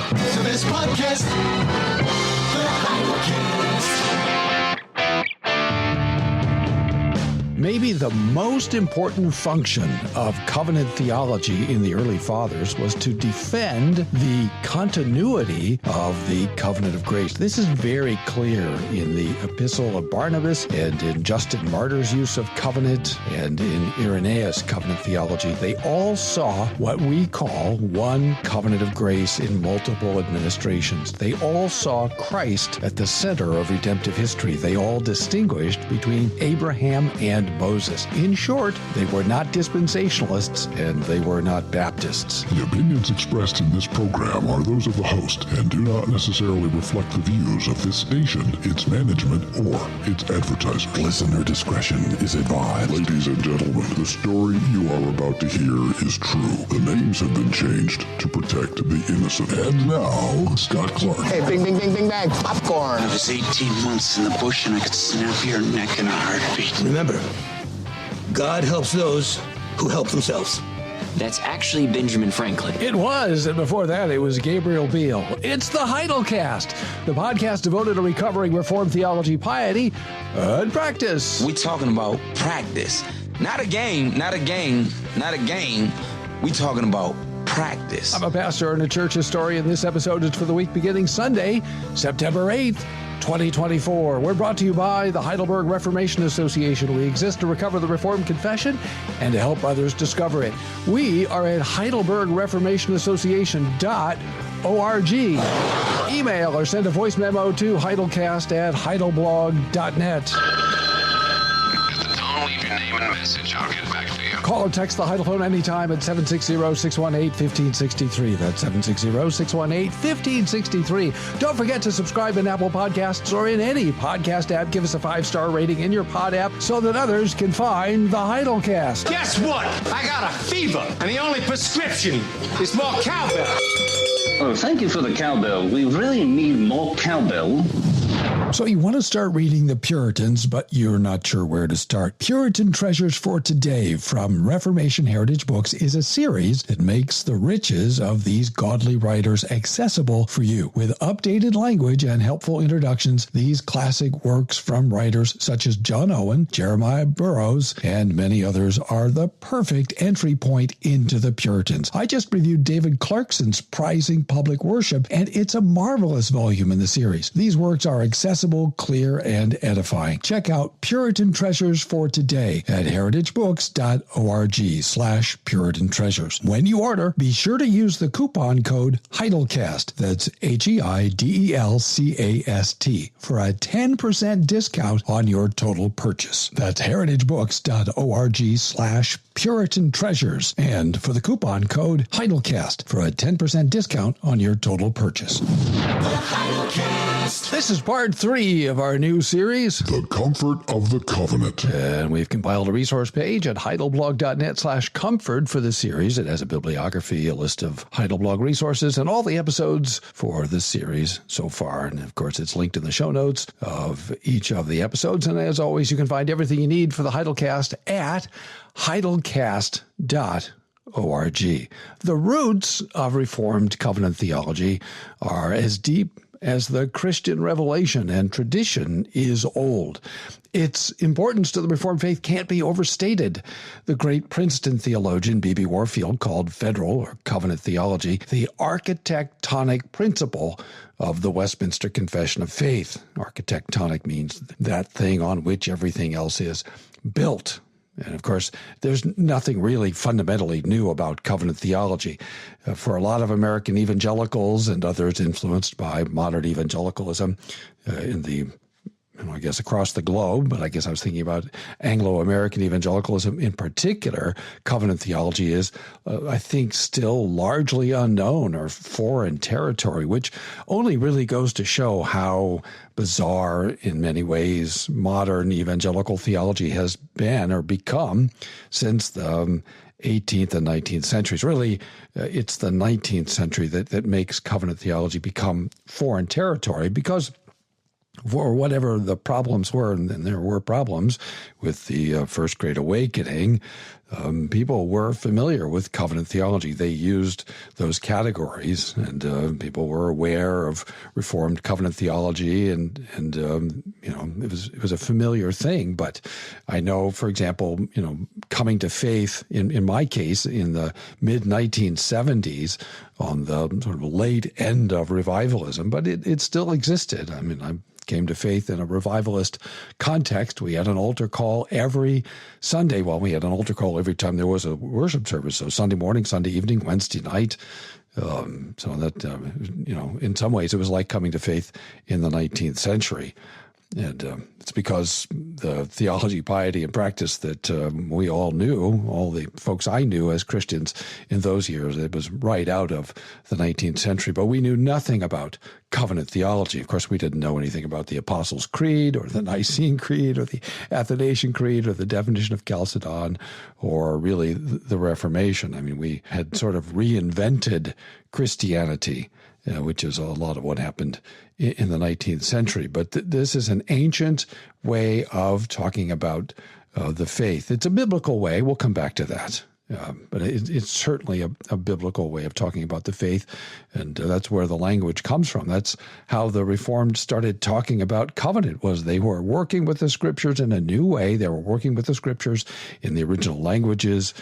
to this podcast, the Biblecast. Maybe the most important function of covenant theology in the early fathers was to defend the continuity of the covenant of grace. This is very clear in the Epistle of Barnabas and in Justin Martyr's use of covenant and in Irenaeus' covenant theology. They all saw what we call one covenant of grace in multiple administrations. They all saw Christ at the center of redemptive history. They all distinguished between Abraham and Moses. In short, they were not dispensationalists and they were not Baptists. The opinions expressed in this program are those of the host and do not necessarily reflect the views of this station, its management, or its advertisers. Listener discretion is advised. Ladies and gentlemen, the story you are about to hear is true. The names have been changed to protect the innocent. And now, Scott Clark. Hey, bing, bing, bing, bing, bang, popcorn. I was 18 months in the bush and I could snap your neck in a heartbeat. Remember, God helps those who help themselves. That's actually Benjamin Franklin. It was, and before that, it was Gabriel Beale. It's the Heidelcast, the podcast devoted to recovering Reformed theology, piety, and practice. We talking about practice. Not a game, not a game, not a game. We talking about practice. I'm a pastor and a church historian. This episode is for the week beginning Sunday, September 8th. 2024. We're brought to you by the Heidelberg Reformation Association. We exist to recover the Reformed confession and to help others discover it. We are at heidelbergrefformationassociation.org. Email or send a voice memo to heidelcast@heidelblog.net. Don't leave your name and message. I'll get back to you. Call or text the Heidel phone anytime at 760-618-1563. That's 760-618-1563. Don't forget to subscribe in Apple Podcasts or in any podcast app. Give us a 5-star rating in your pod app so that others can find the Heidelcast. Guess what? I got a fever, and the only prescription is more cowbell. Oh, thank you for the cowbell. We really need more cowbell. So you want to start reading the Puritans, but you're not sure where to start. Puritan Treasures for Today from Reformation Heritage Books is a series that makes the riches of these godly writers accessible for you. With updated language and helpful introductions, these classic works from writers such as John Owen, Jeremiah Burroughs, and many others are the perfect entry point into the Puritans. I just reviewed David Clarkson's Prizing Public Worship, and it's a marvelous volume in the series. These works are accessible, clear, and edifying. Check out Puritan Treasures for Today at heritagerbooks.org/Puritan Treasures. When you order, be sure to use the coupon code Heidelcast, that's HEIDELCAST, for a 10% discount on your total purchase. That's heritagerbooks.org/Puritan Treasures, and for the coupon code Heidelcast for a 10% discount on your total purchase. This is part 3 of our new series, The Comfort of the Covenant. And we've compiled a resource page at heidelblog.net/comfort for the series. It has a bibliography, a list of Heidelblog resources, and all the episodes for this series so far. And of course, it's linked in the show notes of each of the episodes. And as always, you can find everything you need for the Heidelcast at heidelcast.org. The roots of Reformed covenant theology are as deep as the Christian revelation, and tradition is old. Its importance to the Reformed faith can't be overstated. The great Princeton theologian B.B. Warfield called federal or covenant theology the architectonic principle of the Westminster Confession of Faith. Architectonic means that thing on which everything else is built. And of course, there's nothing really fundamentally new about covenant theology. For a lot of American evangelicals and others influenced by modern evangelicalism in the I guess across the globe, but I guess I was thinking about Anglo-American evangelicalism in particular, covenant theology is, I think, still largely unknown or foreign territory, which only really goes to show how bizarre, in many ways, modern evangelical theology has been or become since the 18th and 19th centuries. Really, it's the 19th century that makes covenant theology become foreign territory, because for whatever the problems were, and there were problems with the First Great Awakening, people were familiar with covenant theology. They used those categories, and people were aware of Reformed covenant theology, and it was a familiar thing. But I know, for example, coming to faith in my case in the mid 1970s, on the sort of late end of revivalism, but it still existed. I mean, I came to faith in a revivalist context. We had an altar call every Sunday. Well, we had an altar call every time there was a worship service. So Sunday morning, Sunday evening, Wednesday night. So that, in some ways it was like coming to faith in the 19th century. And it's because the theology, piety, and practice that we all knew, all the folks I knew as Christians in those years, it was right out of the 19th century. But we knew nothing about covenant theology. Of course, we didn't know anything about the Apostles' Creed or the Nicene Creed or the Athanasian Creed or the definition of Chalcedon or really the Reformation. I mean, we had sort of reinvented Christianity, which is a lot of what happened in the 19th century. But this is an ancient way of talking about the faith. It's a biblical way. We'll come back to that. But it's certainly a biblical way of talking about the faith, and that's where the language comes from. That's how the Reformed started talking about covenant, was they were working with the Scriptures in a new way. They were working with the Scriptures in the original languages.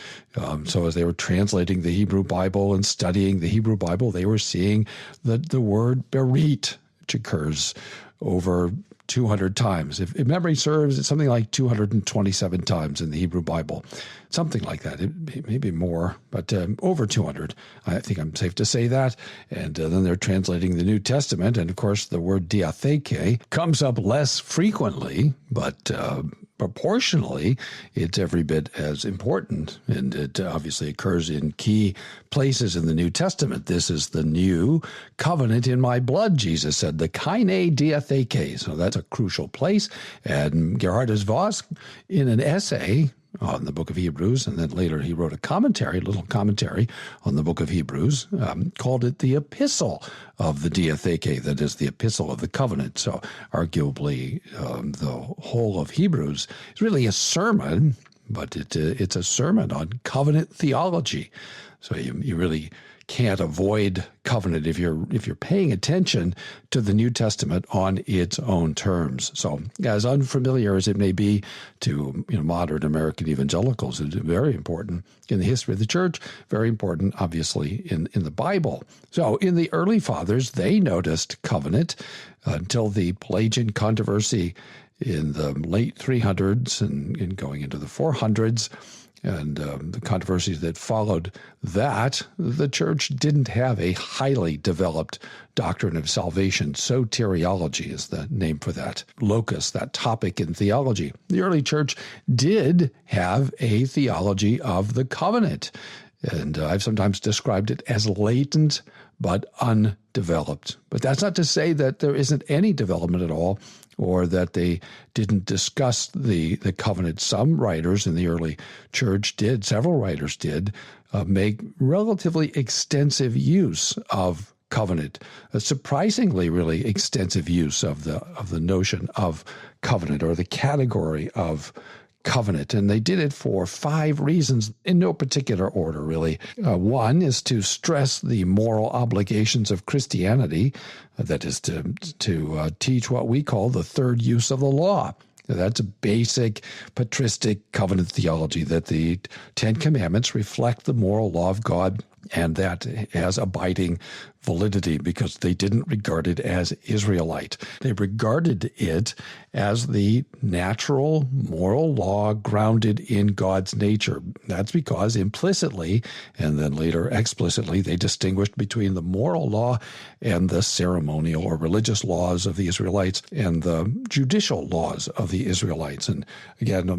So as they were translating the Hebrew Bible and studying the Hebrew Bible, they were seeing the word berit, which occurs over 200 times. If memory serves, it's something like 227 times in the Hebrew Bible. Something like that. It may be more, but over 200. I think I'm safe to say that. And then they're translating the New Testament. And of course, the word diatheke comes up less frequently, but proportionally, it's every bit as important. And it obviously occurs in key places in the New Testament. This is the new covenant in my blood, Jesus said, the kaine diatheke. So that's a crucial place. And Gerhardus Voss, in an essay on the book of Hebrews, and then later he wrote a little commentary on the book of Hebrews, called it the epistle of the diatheke, that is the epistle of the covenant. So arguably the whole of Hebrews is really a sermon, but it's a sermon on covenant theology. So you really can't avoid covenant if you're paying attention to the New Testament on its own terms. So as unfamiliar as it may be to modern American evangelicals, it's very important in the history of the church, very important obviously in the Bible. So in the early fathers, they noticed covenant until the Pelagian controversy in the late 300s and going into the 400s. And the controversies that followed that, the church didn't have a highly developed doctrine of salvation. Soteriology is the name for that locus, that topic in theology. The early church did have a theology of the covenant. And I've sometimes described it as latent but undeveloped. But that's not to say that there isn't any development at all, or that they didn't discuss the covenant. Some writers in the early church did, several writers did, make relatively extensive use of covenant, a surprisingly really extensive use of the notion of covenant, or the category of covenant. And they did it for 5 reasons in no particular order, really. One is to stress the moral obligations of Christianity, that is to teach what we call the third use of the law. That's a basic patristic covenant theology, that the 10 Commandments reflect the moral law of God, and that has abiding validity because they didn't regard it as Israelite. They regarded it as the natural moral law grounded in God's nature. That's because implicitly, and then later explicitly, they distinguished between the moral law and the ceremonial or religious laws of the Israelites and the judicial laws of the Israelites. And again,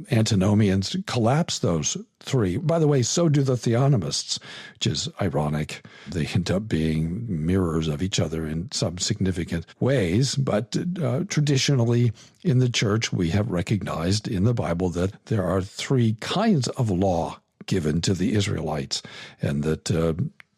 antinomians collapse those 3. By the way, so do the theonomists, which is ironic. They end up being mirrors of each other in some significant ways. But traditionally in the church, we have recognized in the Bible that there are 3 kinds of law given to the Israelites, and that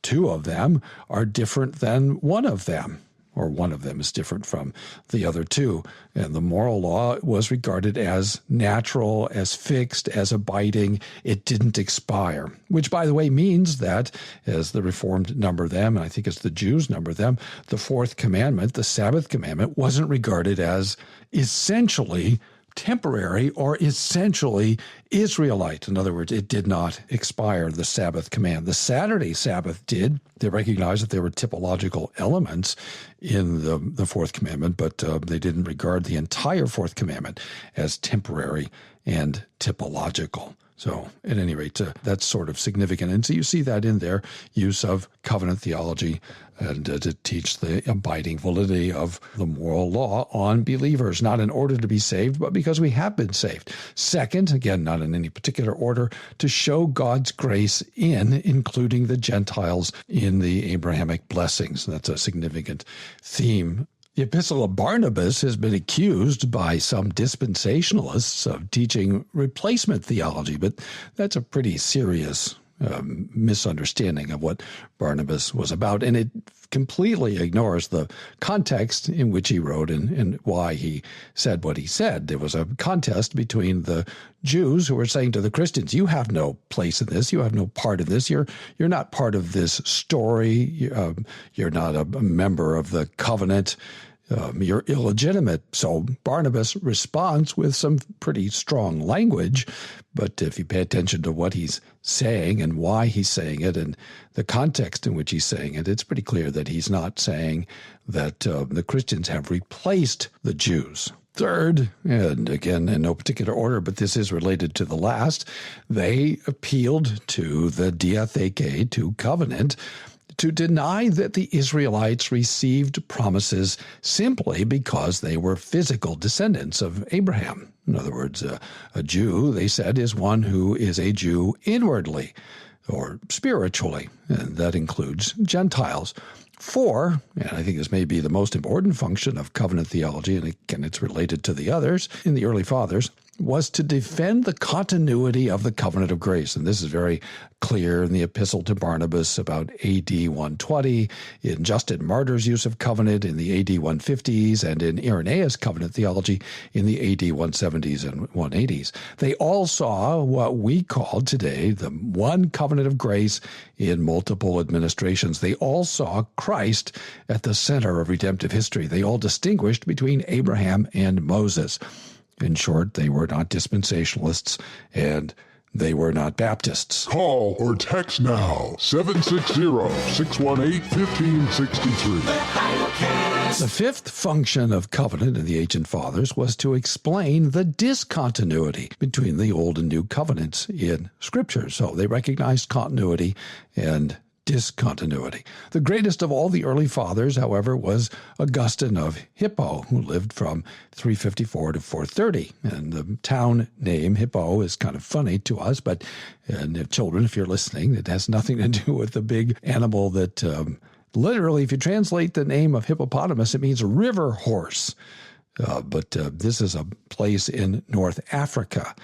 2 of them are different than one of them. or one of them is different from the other two. And the moral law was regarded as natural, as fixed, as abiding. It didn't expire, which, by the way, means that, as the Reformed number them, and I think as the Jews number them, the fourth commandment, the Sabbath commandment, wasn't regarded as essentially temporary or essentially Israelite. In other words, it did not expire, the Sabbath command. The Saturday Sabbath did. They recognized that there were typological elements in the fourth commandment, but they didn't regard the entire fourth commandment as temporary and typological. So at any rate, that's sort of significant. And so you see that in their use of covenant theology and to teach the abiding validity of the moral law on believers, not in order to be saved, but because we have been saved. Second, again, not in any particular order, to show God's grace in including the Gentiles in the Abrahamic blessings. And that's a significant theme. The Epistle of Barnabas has been accused by some dispensationalists of teaching replacement theology, but that's a pretty serious misunderstanding of what Barnabas was about, and it completely ignores the context in which he wrote and why he said what he said. There was a contest between the Jews who were saying to the Christians, you have no place in this, you have no part in this, you're not part of this story, you're not a member of the covenant, you're illegitimate. So Barnabas responds with some pretty strong language, but if you pay attention to what he's saying and why he's saying it and the context in which he's saying it, it's pretty clear that he's not saying that the Christians have replaced the Jews. Third, and again, in no particular order, but this is related to the last, they appealed to the diatheke, to covenant, to deny that the Israelites received promises simply because they were physical descendants of Abraham. In other words, a Jew, they said, is one who is a Jew inwardly or spiritually, and that includes Gentiles. 4, and I think this may be the most important function of covenant theology, and again, it's related to the others in the early fathers, was to defend the continuity of the covenant of grace. And this is very clear in the Epistle to Barnabas about AD 120, in Justin Martyr's use of covenant in the AD 150s, and in Irenaeus' covenant theology in the AD 170s and 180s. They all saw what we call today the one covenant of grace in multiple administrations. They all saw Christ at the center of redemptive history. They all distinguished between Abraham and Moses. In short, they were not dispensationalists, and they were not Baptists. Call or text now, 760-618-1563. The fifth function of covenant in the ancient fathers was to explain the discontinuity between the Old and New covenants in Scripture. So they recognized continuity and discontinuity. The greatest of all the early fathers, however, was Augustine of Hippo, who lived from 354 to 430. And the town name, Hippo, is kind of funny to us, but and if children, if you're listening, it has nothing to do with the big animal that literally, if you translate the name of hippopotamus, it means river horse. But this is a place in North Africa.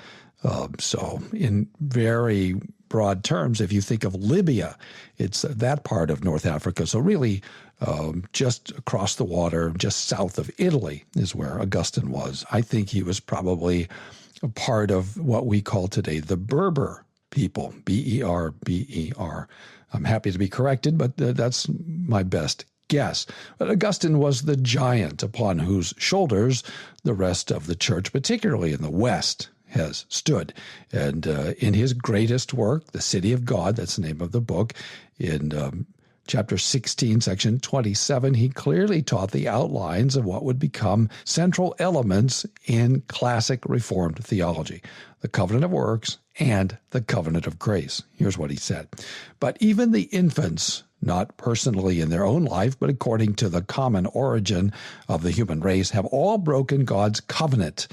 So in very broad terms, if you think of Libya, it's that part of North Africa. So really, just across the water, just south of Italy is where Augustine was. I think he was probably a part of what we call today the Berber people, B-E-R-B-E-R. I'm happy to be corrected, but that's my best guess. But Augustine was the giant upon whose shoulders the rest of the church, particularly in the West, has stood. And in his greatest work, The City of God, that's the name of the book, in chapter 16, section 27, he clearly taught the outlines of what would become central elements in classic Reformed theology, the covenant of works and the covenant of grace. Here's what he said. But even the infants, not personally in their own life, but according to the common origin of the human race, have all broken God's covenant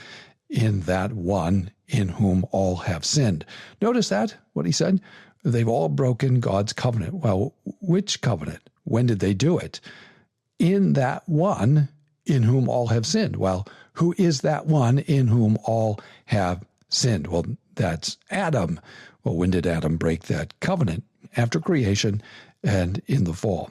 in that one in whom all have sinned. Notice that, what he said? They've all broken God's covenant. Well, which covenant? When did they do it? In that one in whom all have sinned. Well, who is that one in whom all have sinned? Well, that's Adam. Well, when did Adam break that covenant? After creation and in the fall.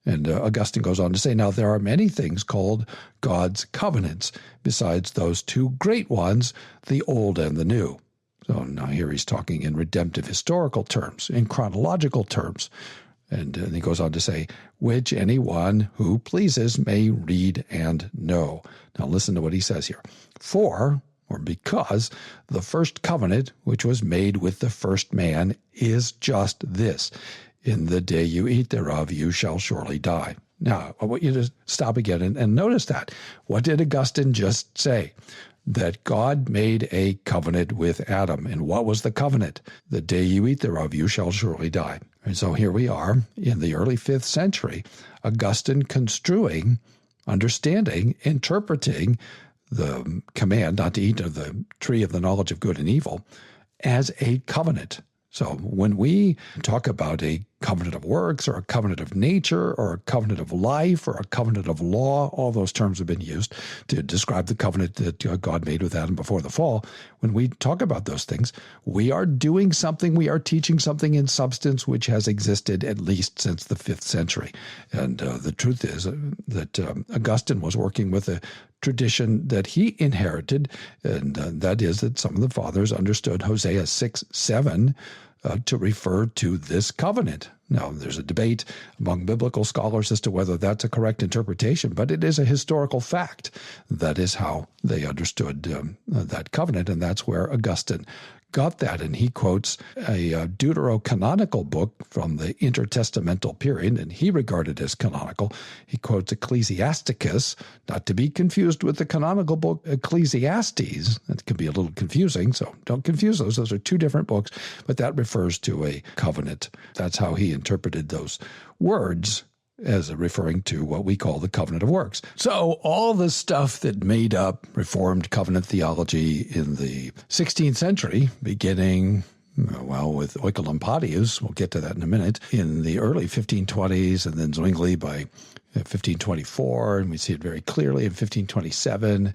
And Augustine goes on to say, now there are many things called God's covenants, besides those two great ones, the old and the new. So now here he's talking in redemptive historical terms, in chronological terms. And he goes on to say, which anyone who pleases may read and know. Now listen to what he says here. For, or because, the first covenant, which was made with the first man, is just this. In the day you eat thereof, you shall surely die. Now, I want you to stop again and notice that. What did Augustine just say? That God made a covenant with Adam. And what was the covenant? The day you eat thereof, you shall surely die. And so here we are in the early 5th century, Augustine construing, understanding, interpreting the command not to eat of the tree of the knowledge of good and evil as a covenant. So when we talk about a covenant of works or a covenant of nature or a covenant of life or a covenant of law, all those terms have been used to describe the covenant that God made with Adam before the fall. When we talk about those things, we are doing something, we are teaching something in substance which has existed at least since the 5th century. And the truth is that Augustine was working with a tradition that he inherited, and that is that some of the fathers understood Hosea 6:7 to refer to this covenant. Now, there's a debate among biblical scholars as to whether that's a correct interpretation, but it is a historical fact. That is how they understood that covenant, and that's where Augustine got that. And he quotes a deuterocanonical book from the intertestamental period, and he regarded as canonical. He quotes Ecclesiasticus, not to be confused with the canonical book Ecclesiastes. That can be a little confusing, so don't confuse those. Those are two different books, but that refers to a covenant. That's how he interpreted those words, as referring to what we call the covenant of works. So all the stuff that made up Reformed covenant theology in the 16th century, beginning, well, with Oecolampadius, we'll get to that in a minute, in the early 1520s, and then Zwingli by 1524, and we see it very clearly in 1527,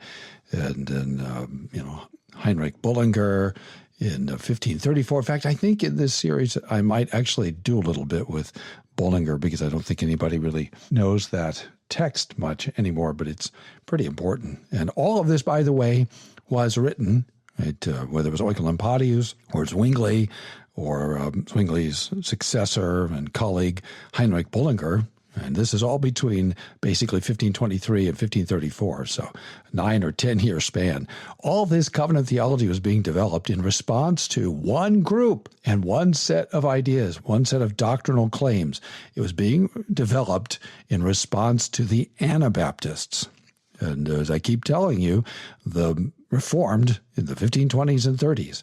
and then, Heinrich Bullinger in 1534. In fact, I think in this series I might actually do a little bit with Bullinger, because I don't think anybody really knows that text much anymore, but it's pretty important. And all of this, by the way, was written, whether it was Oecolampadius or Zwingli or Zwingli's successor and colleague Heinrich Bullinger. And this is all between basically 1523 and 1534, so 9 or 10 year span. All this covenant theology was being developed in response to one group and one set of ideas, one set of doctrinal claims. It was being developed in response to the Anabaptists. And as I keep telling you, the Reformed in the 1520s and 30s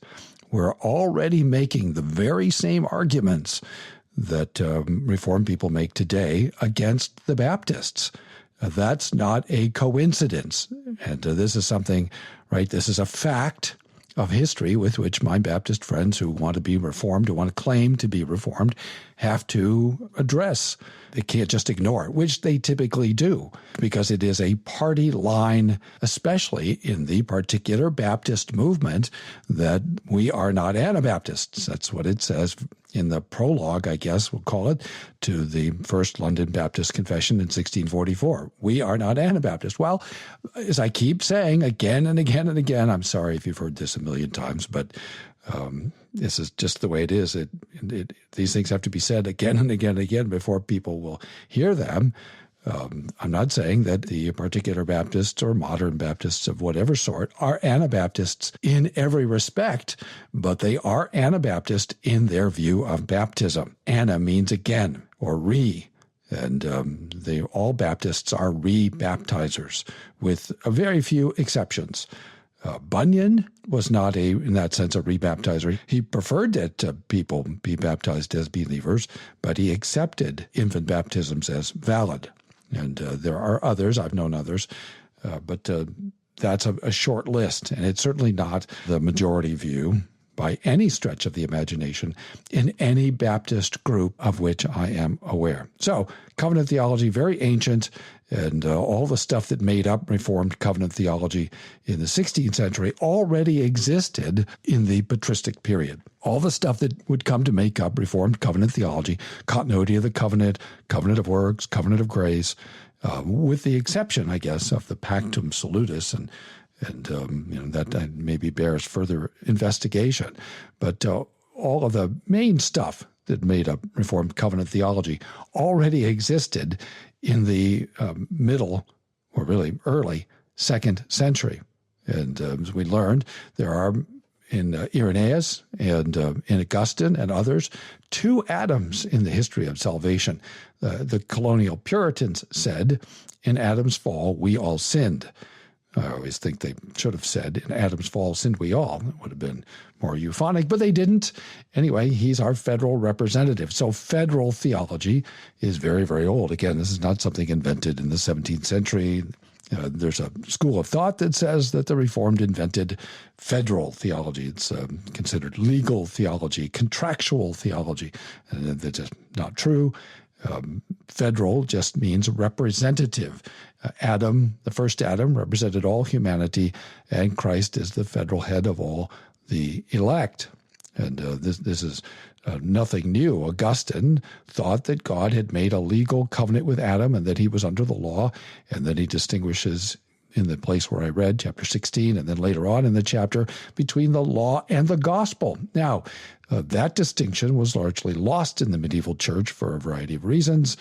were already making the very same arguments that Reformed people make today against the Baptists. That's not a coincidence. And this is something, right, this is a fact of history with which my Baptist friends who want to be Reformed, who want to claim to be Reformed, have to address. They can't just ignore it, which they typically do, because it is a party line, especially in the particular Baptist movement, that we are not Anabaptists. That's what it says in the prologue, I guess we'll call it, to the First London Baptist Confession in 1644. We are not Anabaptists. Well, as I keep saying again and again and again, I'm sorry if you've heard this a million times, but this is just the way it is. These things have to be said again and again and again before people will hear them. I'm not saying that the particular Baptists or modern Baptists of whatever sort are Anabaptists in every respect, but they are Anabaptist in their view of baptism. Ana means again or re, and all Baptists are re-baptizers, with a very few exceptions. Bunyan was not in that sense, a rebaptizer. He preferred that people be baptized as believers, but he accepted infant baptisms as valid. And there are others, I've known others, but that's a short list, and it's certainly not the majority view by any stretch of the imagination in any Baptist group of which I am aware. So, covenant theology, very ancient, and all the stuff that made up Reformed covenant theology in the 16th century already existed in the patristic period. All the stuff that would come to make up Reformed covenant theology, continuity of the covenant, covenant of works, covenant of grace, with the exception, I guess, of the Pactum Salutis, and that maybe bears further investigation. But all of the main stuff that made up Reformed covenant theology already existed in the middle, or really early, 2nd century. And as we learned, there are in Irenaeus and in Augustine and others, 2 Adams in the history of salvation. The colonial Puritans said, in Adam's fall, we all sinned. I always think they should have said, in Adam's fall, sinned we all. It would have been more euphonic, but they didn't. Anyway, he's our federal representative. So federal theology is very, very old. Again, this is not something invented in the 17th century. There's a school of thought that says that the Reformed invented federal theology. It's considered legal theology, contractual theology, and that's just not true. Federal just means representative. Adam, the first Adam, represented all humanity, and Christ is the federal head of all the elect. And this is nothing new. Augustine thought that God had made a legal covenant with Adam and that he was under the law, and then he distinguishes in the place where I read, chapter 16, and then later on in the chapter, between the law and the gospel. Now, that distinction was largely lost in the medieval church for a variety of reasons,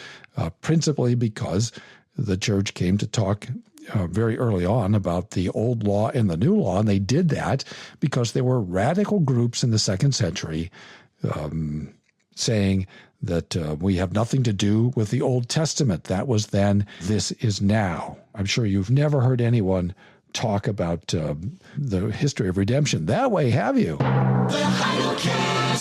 principally because the church came to talk very early on about the old law and the new law, and they did that because there were radical groups in the 2nd century saying that we have nothing to do with the Old Testament. That was then, this is now. I'm sure you've never heard anyone talk about the history of redemption that way, have you?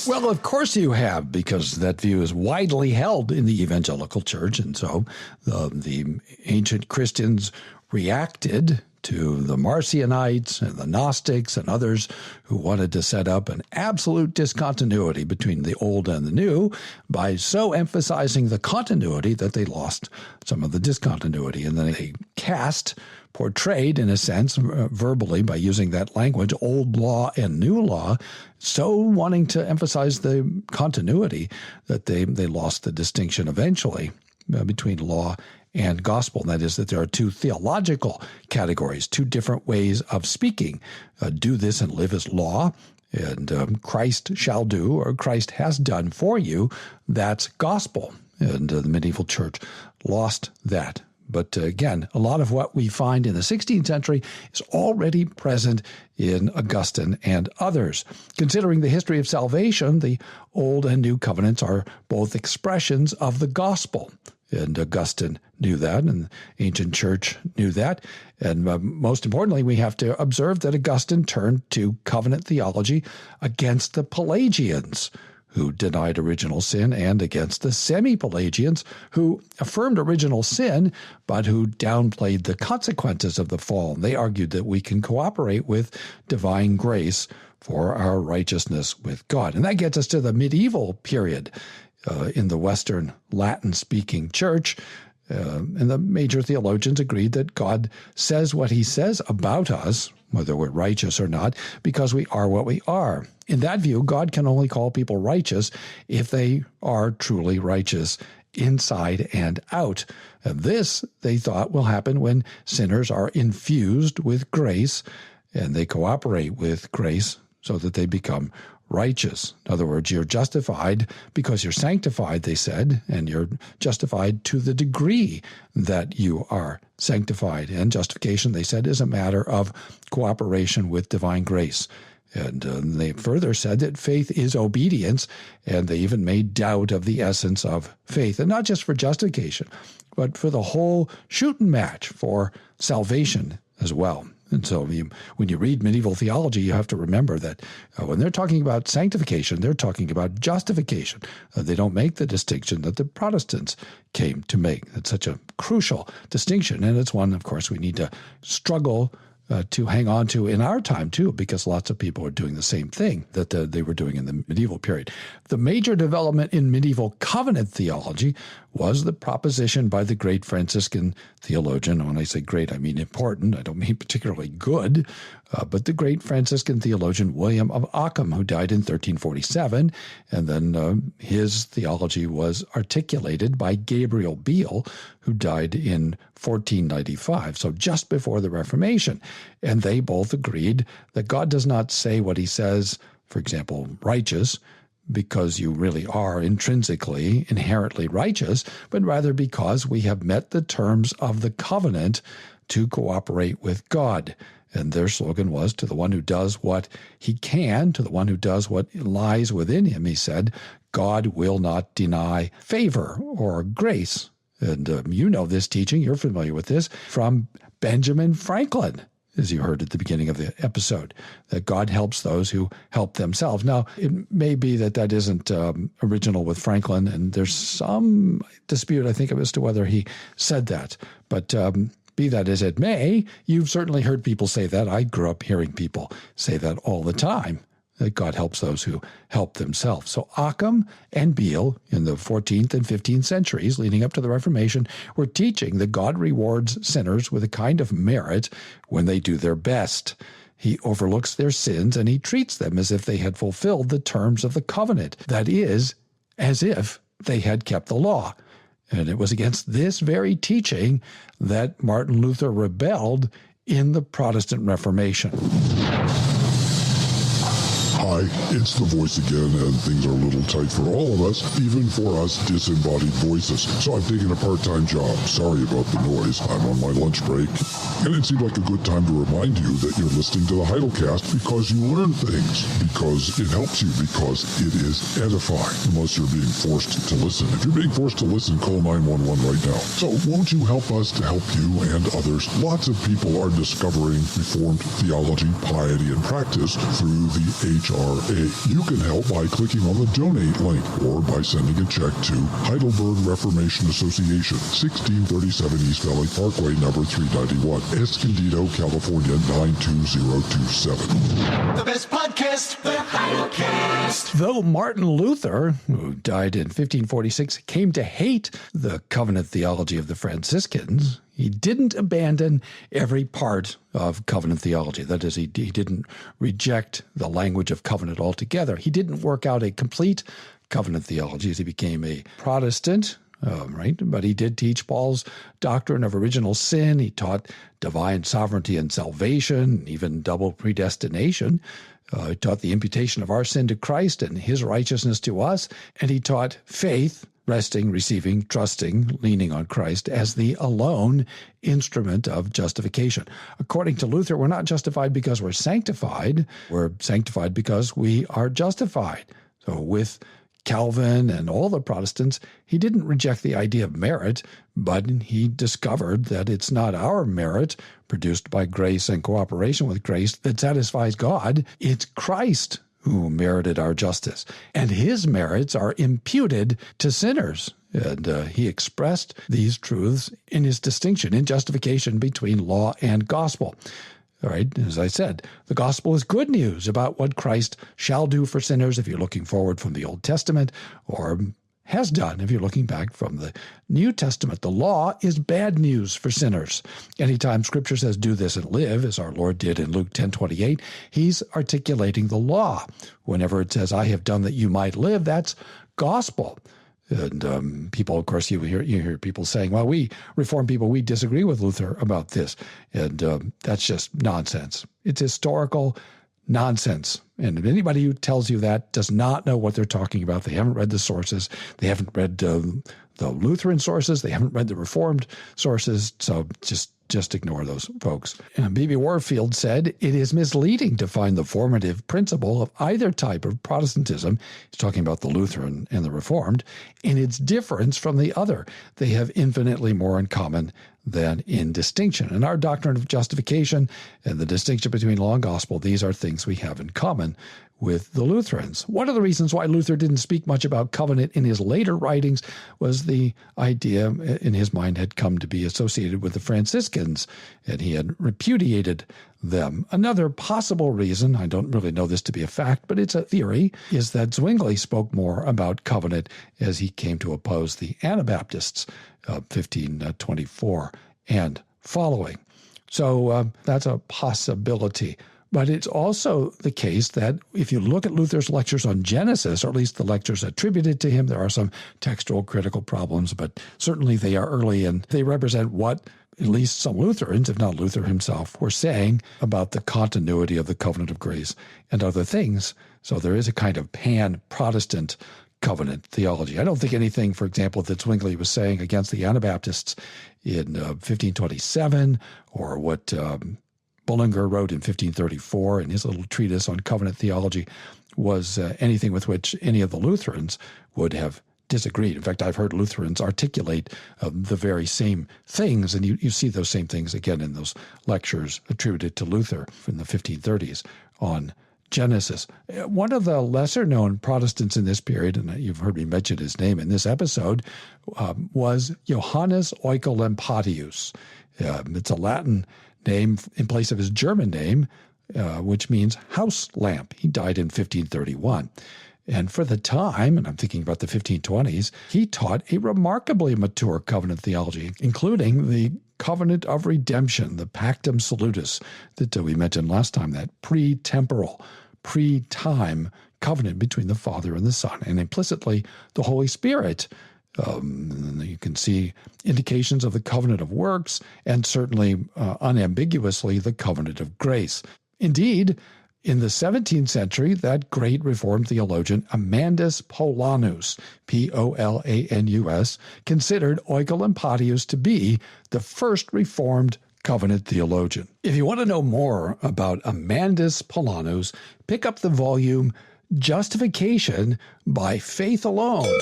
Well, of course you have, because that view is widely held in the evangelical church. And so the ancient Christians reacted to the Marcionites and the Gnostics and others who wanted to set up an absolute discontinuity between the old and the new by so emphasizing the continuity that they lost some of the discontinuity. And then they portrayed, in a sense, verbally by using that language, old law and new law, so wanting to emphasize the continuity that they lost the distinction eventually between law and gospel. And that is that there are 2 theological categories, 2 different ways of speaking. Do this and live as law, and Christ shall do, or Christ has done for you. That's gospel. And the medieval church lost that. But again, a lot of what we find in the 16th century is already present in Augustine and others. Considering the history of salvation, the Old and New Covenants are both expressions of the gospel. And Augustine knew that, and the ancient church knew that. And most importantly, we have to observe that Augustine turned to covenant theology against the Pelagians, who denied original sin, and against the semi-Pelagians, who affirmed original sin, but who downplayed the consequences of the fall. They argued that we can cooperate with divine grace for our righteousness with God. And that gets us to the medieval period in the Western Latin-speaking church. And the major theologians agreed that God says what he says about us, whether we're righteous or not, because we are what we are. In that view, God can only call people righteous if they are truly righteous inside and out. And this, they thought, will happen when sinners are infused with grace and they cooperate with grace so that they become righteous. In other words, you're justified because you're sanctified, they said, and you're justified to the degree that you are sanctified. And justification, they said, is a matter of cooperation with divine grace. And they further said that faith is obedience, and they even made doubt of the essence of faith, and not just for justification, but for the whole shooting match for salvation as well. And so when you read medieval theology, you have to remember that when they're talking about sanctification, they're talking about justification. They don't make the distinction that the Protestants came to make. It's such a crucial distinction, and it's one, of course, we need to struggle to hang on to in our time, too, because lots of people are doing the same thing that they were doing in the medieval period. The major development in medieval covenant theology was the proposition by the great Franciscan theologian. When I say great, I mean important. I don't mean particularly good, but the great Franciscan theologian William of Ockham, who died in 1347, and then his theology was articulated by Gabriel Biel, who died in 1495, so just before the Reformation. And they both agreed that God does not say what he says, for example, righteous, because you really are intrinsically, inherently righteous, but rather because we have met the terms of the covenant to cooperate with God. And their slogan was, to the one who does what he can, to the one who does what lies within him, he said, God will not deny favor or grace. And you know this teaching, you're familiar with this, from Benjamin Franklin, as you heard at the beginning of the episode, that God helps those who help themselves. Now, it may be that that isn't original with Franklin, and there's some dispute, I think, as to whether he said that. But be that as it may, you've certainly heard people say that. I grew up hearing people say that all the time, that God helps those who help themselves. So Occam and Biel in the 14th and 15th centuries leading up to the Reformation were teaching that God rewards sinners with a kind of merit when they do their best. He overlooks their sins and he treats them as if they had fulfilled the terms of the covenant. That is, as if they had kept the law. And it was against this very teaching that Martin Luther rebelled in the Protestant Reformation. Hi, it's the voice again, and things are a little tight for all of us, even for us disembodied voices. So I've taken a part-time job. Sorry about the noise. I'm on my lunch break. And it seemed like a good time to remind you that you're listening to the Heidelcast because you learn things, because it helps you, because it is edifying, unless you're being forced to listen. If you're being forced to listen, call 911 right now. So won't you help us to help you and others? Lots of people are discovering Reformed theology, piety, and practice through the HRA. You can help by clicking on the donate link or by sending a check to Heidelberg Reformation Association, 1637 East Valley Parkway, number 391, Escondido, California, 92027. The best podcast, the Heidelcast. Though Martin Luther, who died in 1546, came to hate the covenant theology of the Franciscans, he didn't abandon every part of covenant theology. That is, he didn't reject the language of covenant altogether. He didn't work out a complete covenant theology as he became a Protestant, right? But he did teach Paul's doctrine of original sin. He taught divine sovereignty and salvation, even double predestination. He taught the imputation of our sin to Christ and his righteousness to us. And he taught faith, resting, receiving, trusting, leaning on Christ as the alone instrument of justification. According to Luther, we're not justified because we're sanctified. We're sanctified because we are justified. So with Calvin and all the Protestants, he didn't reject the idea of merit, but he discovered that it's not our merit produced by grace and cooperation with grace that satisfies God. It's Christ who merited our justice, and his merits are imputed to sinners. And he expressed these truths in his distinction in justification between law and gospel. All right, as I said, the gospel is good news about what Christ shall do for sinners if you're looking forward from the Old Testament, or has done if you're looking back from the New Testament. The law is bad news for sinners. Anytime Scripture says do this and live, as our Lord did in Luke 10:28, he's articulating the law. Whenever it says, I have done that you might live, that's gospel. And people, of course, you hear people saying, well, we Reformed people, we disagree with Luther about this. And that's just nonsense. It's historical nonsense. And anybody who tells you that does not know what they're talking about. They haven't read the sources. They haven't read the Lutheran sources. They haven't read the Reformed sources. So just ignore those folks. And B.B. Warfield said, it is misleading to find the formative principle of either type of Protestantism, he's talking about the Lutheran and the Reformed, in its difference from the other. They have infinitely more in common than in distinction. And our doctrine of justification and the distinction between law and gospel, these are things we have in common with the Lutherans. One of the reasons why Luther didn't speak much about covenant in his later writings was the idea in his mind had come to be associated with the Franciscans, and he had repudiated them. Another possible reason, I don't really know this to be a fact, but it's a theory, is that Zwingli spoke more about covenant as he came to oppose the Anabaptists of 1524 and following. So that's a possibility. But it's also the case that if you look at Luther's lectures on Genesis, or at least the lectures attributed to him, there are some textual critical problems, but certainly they are early and they represent what at least some Lutherans, if not Luther himself, were saying about the continuity of the covenant of grace and other things. So there is a kind of pan-Protestant covenant theology. I don't think anything, for example, that Zwingli was saying against the Anabaptists in 1527 or what Bullinger wrote in 1534 in his little treatise on covenant theology was anything with which any of the Lutherans would have disagreed. In fact, I've heard Lutherans articulate the very same things, and you see those same things again in those lectures attributed to Luther from the 1530s on Genesis. One of the lesser-known Protestants in this period, and you've heard me mention his name in this episode, was Johannes Oecolampadius. It's a Latin name in place of his German name, which means house lamp. He died in 1531. And for the time, and I'm thinking about the 1520s, he taught a remarkably mature covenant theology, including the covenant of redemption, the pactum salutis that we mentioned last time, that pre-temporal, pre-time covenant between the Father and the Son, and implicitly the Holy Spirit. You can see indications of the covenant of works and certainly unambiguously the covenant of grace. Indeed, in the 17th century, that great Reformed theologian Amandus Paulanus, Paulanus, considered Oecolampadius to be the first Reformed covenant theologian. If you want to know more about Amandus Paulanus, pick up the volume Justification by Faith Alone.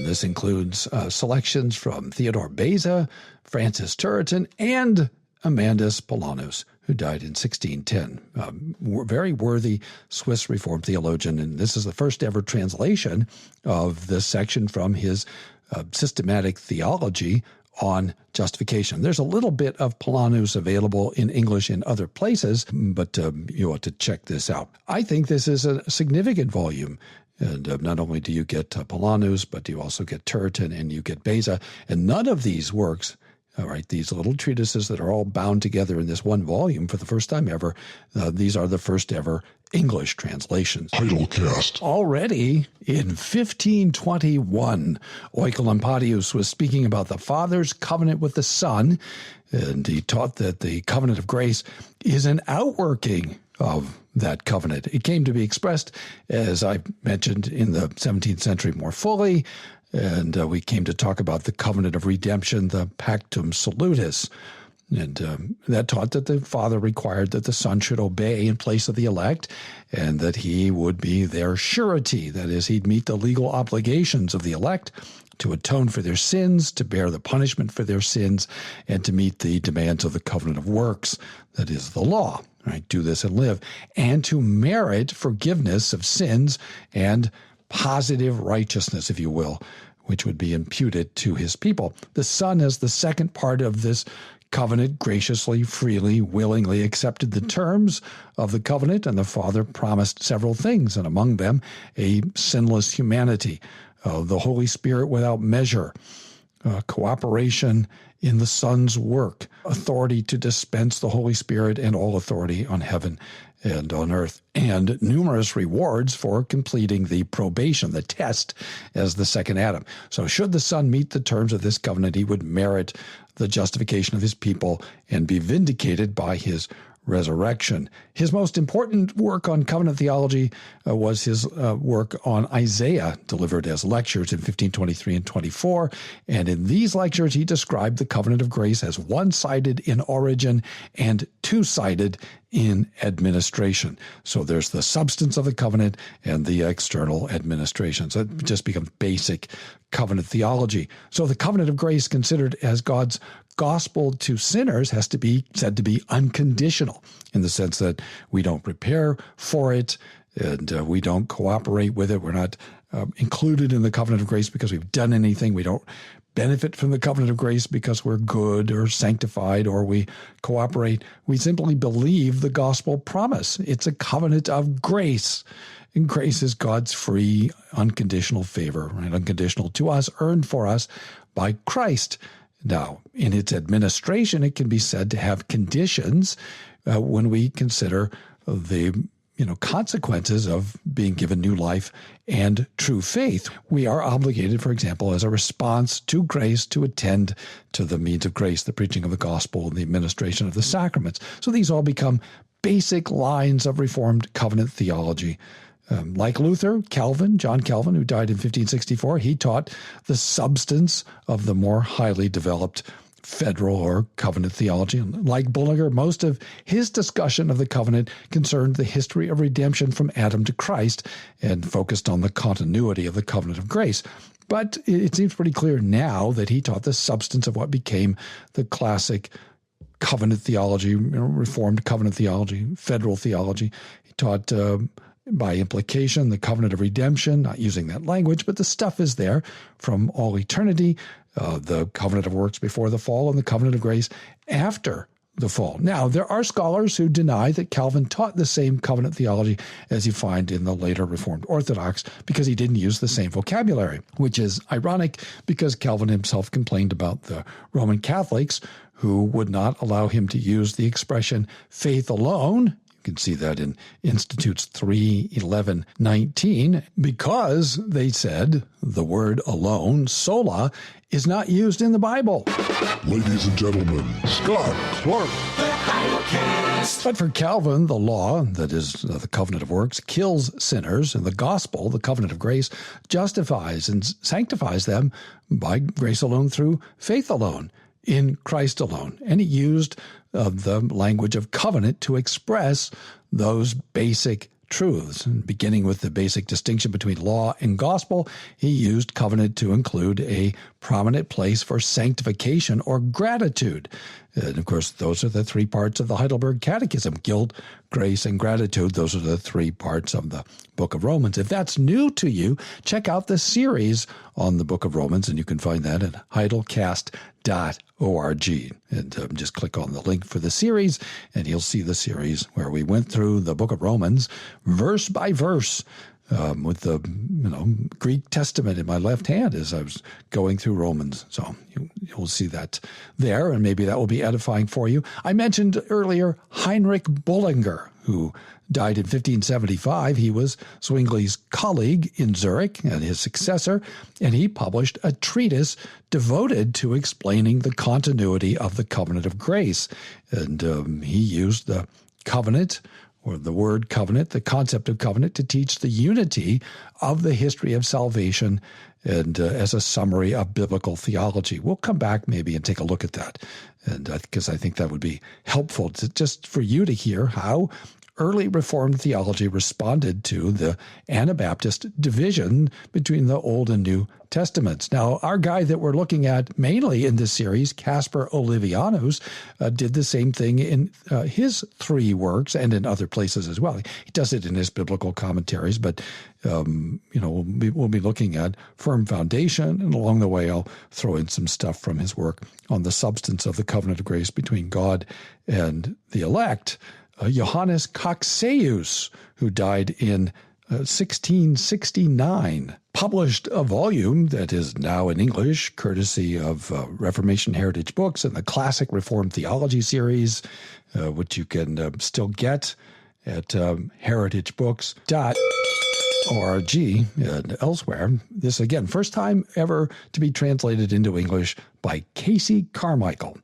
This includes selections from Theodore Beza, Francis Turretin, and Amandus Paulanus, who died in 1610. Very worthy Swiss Reformed theologian, and this is the first ever translation of this section from his systematic theology on justification. There's a little bit of Paulanus available in English in other places, but you ought to check this out. I think this is a significant volume. And not only do you get Paulanus, but you also get Turretin and you get Beza. And none of these works, all right, these little treatises that are all bound together in this one volume for the first time ever, these are the first ever English translations. Titlecast. Already in 1521, Oecolampadius was speaking about the Father's covenant with the Son, and he taught that the covenant of grace is an outworking of that covenant. It came to be expressed, as I mentioned, in the 17th century more fully, and we came to talk about the covenant of redemption, the pactum salutis. And that taught that the Father required that the Son should obey in place of the elect, and that he would be their surety. That is, he'd meet the legal obligations of the elect to atone for their sins, to bear the punishment for their sins, and to meet the demands of the covenant of works, that is, the law. Right? Do this and live, and to merit forgiveness of sins and positive righteousness, if you will, which would be imputed to his people. The Son, as the second part of this covenant, graciously, freely, willingly accepted the terms of the covenant, and the Father promised several things, and among them a sinless humanity, the Holy Spirit without measure, cooperation in the Son's work, authority to dispense the Holy Spirit and all authority on heaven and on earth, and numerous rewards for completing the probation, the test, as the second Adam. So should the Son meet the terms of this covenant, he would merit the justification of his people and be vindicated by his resurrection. His most important work on covenant theology was his work on Isaiah, delivered as lectures in 1523 and 24. And in these lectures, he described the covenant of grace as one-sided in origin and two-sided in administration. So there's the substance of the covenant and the external administration. So it just becomes basic covenant theology. So the covenant of grace, considered as God's gospel to sinners, has to be said to be unconditional, in the sense that we don't prepare for it and we don't cooperate with it. We're not included in the covenant of grace because we've done anything. We don't benefit from the covenant of grace because we're good or sanctified or we cooperate. We simply believe the gospel promise. It's a covenant of grace. And grace is God's free, unconditional favor, right? Unconditional to us, earned for us by Christ. Now, in its administration, it can be said to have conditions when we consider the consequences of being given new life and true faith. We are obligated, for example, as a response to grace, to attend to the means of grace, the preaching of the gospel, and the administration of the sacraments. So these all become basic lines of Reformed covenant theology. Like Luther, John Calvin, who died in 1564, he taught the substance of the more highly developed federal or covenant theology. And like Bullinger, most of his discussion of the covenant concerned the history of redemption from Adam to Christ and focused on the continuity of the covenant of grace. But it seems pretty clear now that he taught the substance of what became the classic covenant theology, Reformed covenant theology, federal theology. He taught by implication, the covenant of redemption, not using that language, but the stuff is there from all eternity, the covenant of works before the fall and the covenant of grace after the fall. Now, there are scholars who deny that Calvin taught the same covenant theology as you find in the later Reformed Orthodox because he didn't use the same vocabulary, which is ironic because Calvin himself complained about the Roman Catholics who would not allow him to use the expression faith alone. You can see that in Institutes 3:11-19, because they said the word alone, sola, is not used in the Bible. Ladies and gentlemen, Scott Clark. But for Calvin, the law, that is the covenant of works, kills sinners, and the gospel, the covenant of grace, justifies and sanctifies them by grace alone through faith alone, in Christ alone. And he used the language of covenant to express those basic truths. And beginning with the basic distinction between law and gospel, he used covenant to include a prominent place for sanctification or gratitude. And of course, those are the three parts of the Heidelberg Catechism: guilt, grace, and gratitude. Those are the three parts of the book of Romans. If that's new to you, check out the series on the book of Romans, and you can find that at heidelcast.org. And just click on the link for the series, and you'll see the series where we went through the book of Romans verse by verse, with the Greek Testament in my left hand as I was going through Romans. So you'll see that there, and maybe that will be edifying for you. I mentioned earlier Heinrich Bullinger, who died in 1575. He was Zwingli's colleague in Zurich and his successor, and he published a treatise devoted to explaining the continuity of the covenant of grace. And he used the covenant, or the word covenant, the concept of covenant, to teach the unity of the history of salvation and as a summary of biblical theology. We'll come back maybe and take a look at that, and because I think that would be helpful just for you to hear how early Reformed theology responded to the Anabaptist division between the Old and New Testaments. Now, our guy that we're looking at mainly in this series, Caspar Olevianus, did the same thing in his three works and in other places as well. He does it in his biblical commentaries, but we'll be looking at Firm Foundation, and along the way I'll throw in some stuff from his work on the substance of the covenant of grace between God and the elect. Johannes Coxeus, who died in 1669, published a volume that is now in English, courtesy of Reformation Heritage Books and the Classic Reformed Theology series, which you can still get at heritagebooks.org and elsewhere. This, again, first time ever to be translated into English by Casey Carmichael.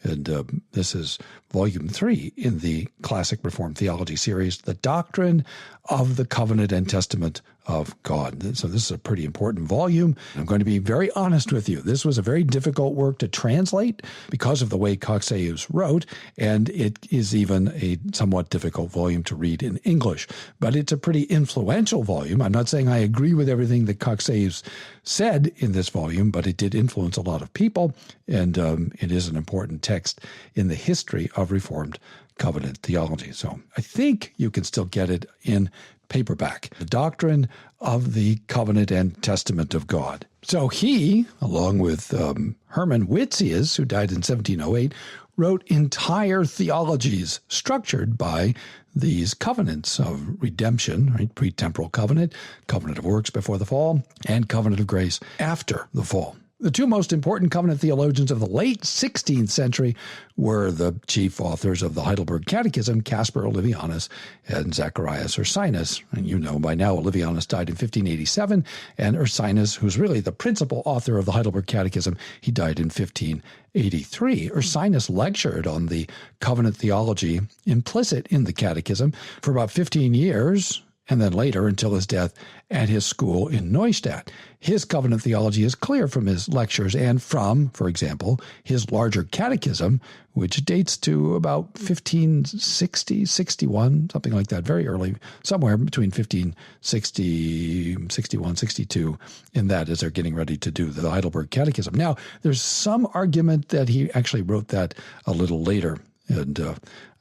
And this is Volume 3 in the Classic Reformed Theology series, The Doctrine of the Covenant and Testament of God. So this is a pretty important volume. I'm going to be very honest with you. This was a very difficult work to translate because of the way Coxeus wrote, and it is even a somewhat difficult volume to read in English. But it's a pretty influential volume. I'm not saying I agree with everything that Coxeus said in this volume, but it did influence a lot of people, and it is an important text in the history of Reformed covenant theology. So I think you can still get it in paperback, The Doctrine of the Covenant and Testament of God. So he, along with Herman Witsius, who died in 1708, wrote entire theologies structured by these covenants of redemption, right? Pre-temporal covenant, covenant of works before the fall, and covenant of grace after the fall. The two most important covenant theologians of the late 16th century were the chief authors of the Heidelberg Catechism, Caspar Olevianus and Zacharias Ursinus. And you know by now Olevianus died in 1587, and Ursinus, who's really the principal author of the Heidelberg Catechism, he died in 1583. Ursinus lectured on the covenant theology implicit in the Catechism for about 15 years, and then later until his death at his school in Neustadt. His covenant theology is clear from his lectures and from, for example, his larger catechism, which dates to about 1560, 61, something like that, very early, somewhere between 1560, 61, 62, in that as they're getting ready to do the Heidelberg Catechism. Now, there's some argument that he actually wrote that a little later. And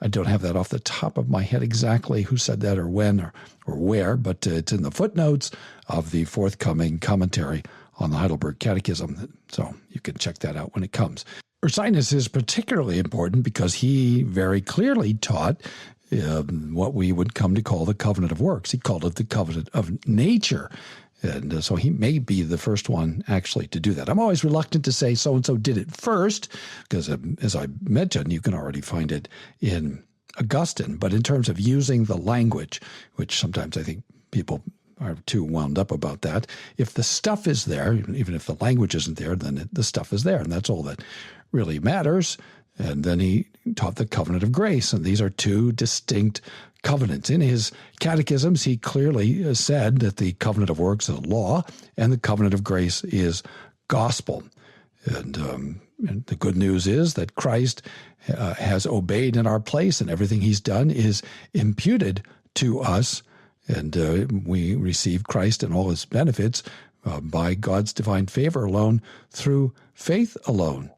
I don't have that off the top of my head exactly who said that or when or where, but it's in the footnotes of the forthcoming commentary on the Heidelberg Catechism. So you can check that out when it comes. Ursinus is particularly important because he very clearly taught what we would come to call the covenant of works. He called it the covenant of nature. And so he may be the first one actually to do that. I'm always reluctant to say so-and-so did it first, because as I mentioned, you can already find it in Augustine. But in terms of using the language, which sometimes I think people are too wound up about that, if the stuff is there, even if the language isn't there, then the stuff is there. And that's all that really matters. And then he taught the covenant of grace. And these are two distinct covenants. In his catechisms, he clearly said that the covenant of works is law and the covenant of grace is gospel. And the good news is that Christ has obeyed in our place, and everything he's done is imputed to us. And we receive Christ and all his benefits by God's divine favor alone through faith alone.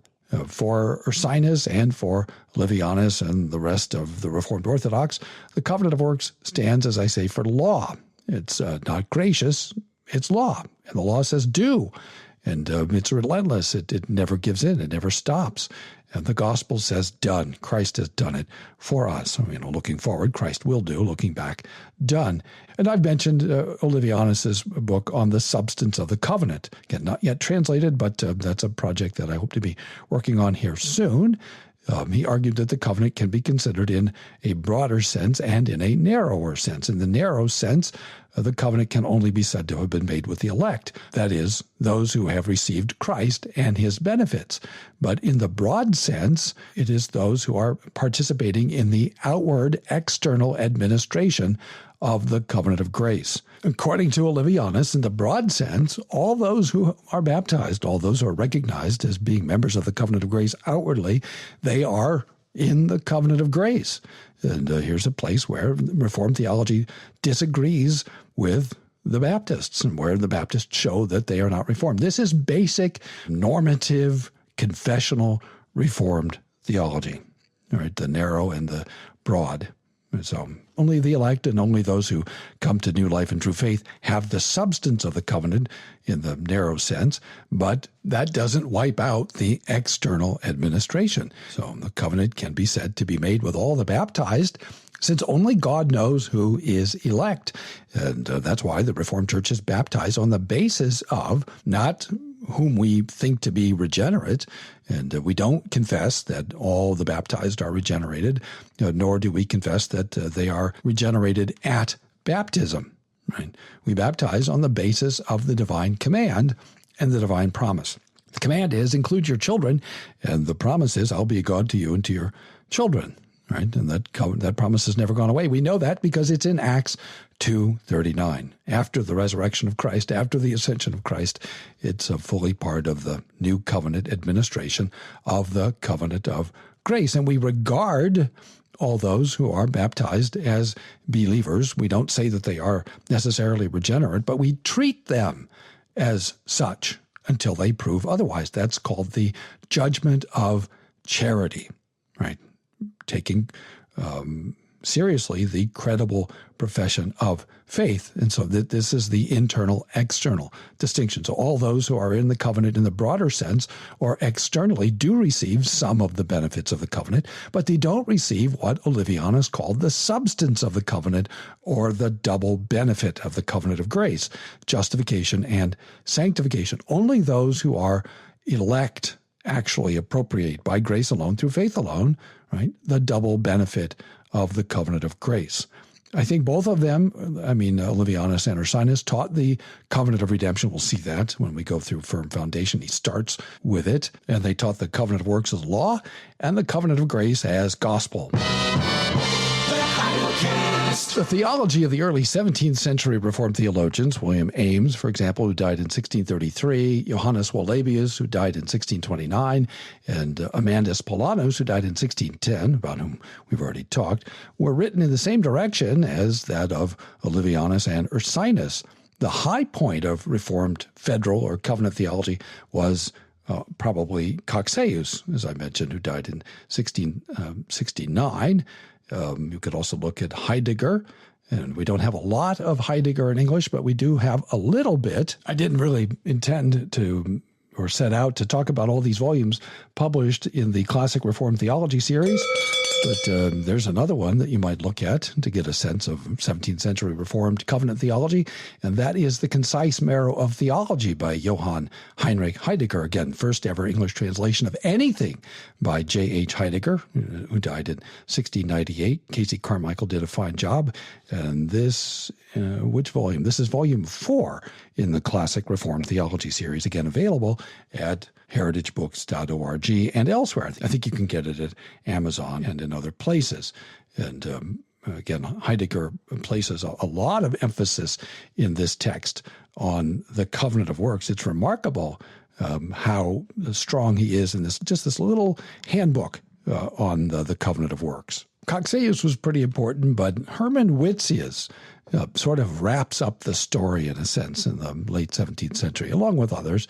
For Ursinus and for Olevianus and the rest of the Reformed Orthodox, the covenant of works stands, as I say, for law. It's not gracious, it's law. And the law says do. And it's relentless. It never gives in. It never stops. And the gospel says done. Christ has done it for us. Looking forward, Christ will do. Looking back, done. And I've mentioned Olevianus's book on the substance of the covenant. Again, not yet translated, but that's a project that I hope to be working on here soon. He argued that the covenant can be considered in a broader sense and in a narrower sense. In the narrow sense, the covenant can only be said to have been made with the elect, that is, those who have received Christ and his benefits. But in the broad sense, it is those who are participating in the outward external administration of the covenant of grace. According to Olevianus, in the broad sense, all those who are baptized, all those who are recognized as being members of the covenant of grace outwardly, they are in the covenant of grace. And here's a place where Reformed theology disagrees with the Baptists and where the Baptists show that they are not Reformed. This is basic, normative, confessional Reformed theology, all right, the narrow and the broad. So only the elect and only those who come to new life and true faith have the substance of the covenant in the narrow sense, but that doesn't wipe out the external administration. So the covenant can be said to be made with all the baptized, since only God knows who is elect. And that's why the Reformed Church is baptized on the basis of not whom we think to be regenerate, and we don't confess that all the baptized are regenerated, nor do we confess that they are regenerated at baptism. Right? We baptize on the basis of the divine command and the divine promise. The command is, include your children, and the promise is, I'll be a God to you and to your children. Right? And that promise has never gone away. We know that because it's in Acts 2:39. After the resurrection of Christ, after the ascension of Christ, it's a fully part of the new covenant administration of the covenant of grace. And we regard all those who are baptized as believers. We don't say that they are necessarily regenerate, but we treat them as such until they prove otherwise. That's called the judgment of charity, right? Taking seriously the credible profession of faith. And so this is the internal-external distinction. So all those who are in the covenant in the broader sense or externally do receive some of the benefits of the covenant, but they don't receive what Olivianus called the substance of the covenant or the double benefit of the covenant of grace, justification and sanctification. Only those who are elect actually appropriate by grace alone, through faith alone, right, the double benefit of the covenant of grace. I think both of them, Olivianus and Ursinus, taught the covenant of redemption. We'll see that when we go through Firm Foundation. He starts with it. And they taught the covenant of works as law and the covenant of grace as gospel. The theology of the early 17th century Reformed theologians, William Ames, for example, who died in 1633, Johannes Walabius, who died in 1629, and Amandus Paulinus, who died in 1610, about whom we've already talked, were written in the same direction as that of Olivianus and Ursinus. The high point of Reformed federal or covenant theology was probably Coxeus, as I mentioned, who died in 1669. You could also look at Heidegger, and we don't have a lot of Heidegger in English, but we do have a little bit. I didn't really intend to or set out to talk about all these volumes published in the Classic Reformed Theology series, but there's another one that you might look at to get a sense of 17th century Reformed covenant theology, and that is The Concise Marrow of Theology by Johann Heinrich Heidegger. Again, first ever English translation of anything by J.H. Heidegger, who died in 1698. Casey Carmichael did a fine job. And this, which volume? This is volume 4 in the Classic Reformed Theology series, again available at heritagebooks.org and elsewhere. I think you can get it at Amazon and in other places. And again, Heidegger places a lot of emphasis in this text on the covenant of works. It's remarkable how strong he is in this little handbook on the covenant of works. Coxeus was pretty important, but Hermann Witsius sort of wraps up the story in a sense in the late 17th century, along with others.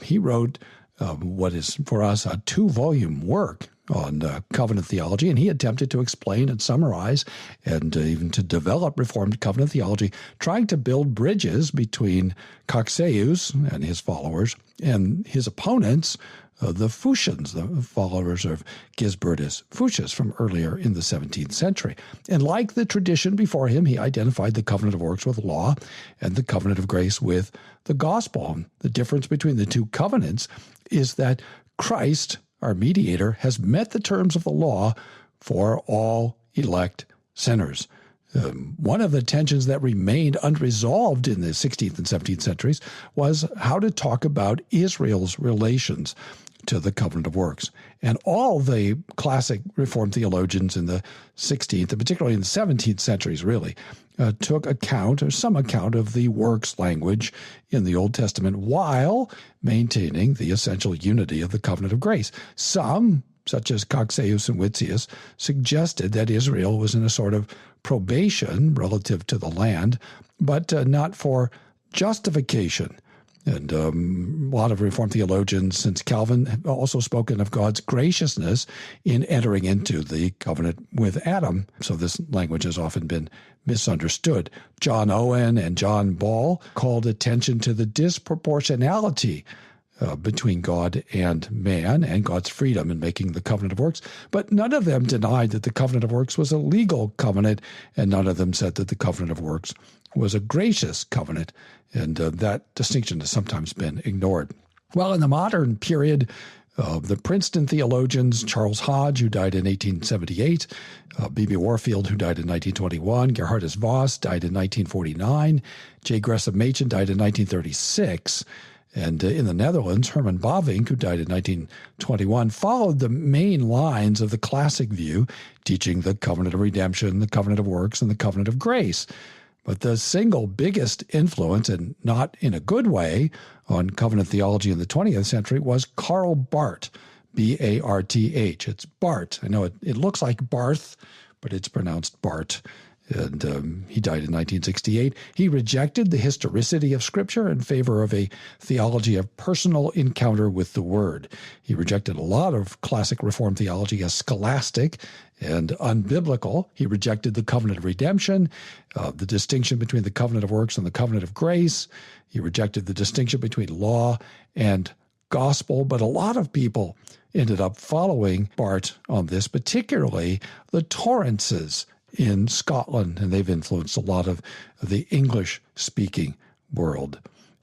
He wrote what is for us a 2-volume work on covenant theology, and he attempted to explain and summarize and even to develop Reformed covenant theology, trying to build bridges between Coxeus and his followers and his opponents, the Fuchsians, the followers of Gisbertus Fuchsius from earlier in the 17th century. And like the tradition before him, he identified the covenant of works with law and the covenant of grace with the gospel. The difference between the two covenants is that Christ, our mediator, has met the terms of the law for all elect sinners. One of the tensions that remained unresolved in the 16th and 17th centuries was how to talk about Israel's relations to the covenant of works. And all the classic Reformed theologians in the 16th, and particularly in the 17th centuries, really, took account, or some account, of the works language in the Old Testament while maintaining the essential unity of the covenant of grace. Some, such as Coxeus and Witsius, suggested that Israel was in a sort of probation relative to the land, but not for justification. And a lot of Reformed theologians since Calvin have also spoken of God's graciousness in entering into the covenant with Adam. So this language has often been misunderstood. John Owen and John Ball called attention to the disproportionality between God and man and God's freedom in making the covenant of works. But none of them denied that the covenant of works was a legal covenant, and none of them said that the covenant of works was a gracious covenant. And that distinction has sometimes been ignored. Well, in the modern period, the Princeton theologians, Charles Hodge, who died in 1878, B.B. Warfield, who died in 1921, Gerhardus Voss died in 1949, J. Gresham Machen died in 1936, and in the Netherlands, Herman Bavinck, who died in 1921, followed the main lines of the classic view, teaching the covenant of redemption, the covenant of works, and the covenant of grace. But the single biggest influence, and not in a good way, on covenant theology in the 20th century was Karl Barth, B-A-R-T-H. It's Barth. I know it looks like Barth, but it's pronounced Bart. and he died in 1968. He rejected the historicity of Scripture in favor of a theology of personal encounter with the Word. He rejected a lot of classic Reformed theology as scholastic and unbiblical. He rejected the covenant of redemption, the distinction between the covenant of works and the covenant of grace. He rejected the distinction between law and gospel, but a lot of people ended up following Bart on this, particularly the Torrances in Scotland, and they've influenced a lot of the English-speaking world.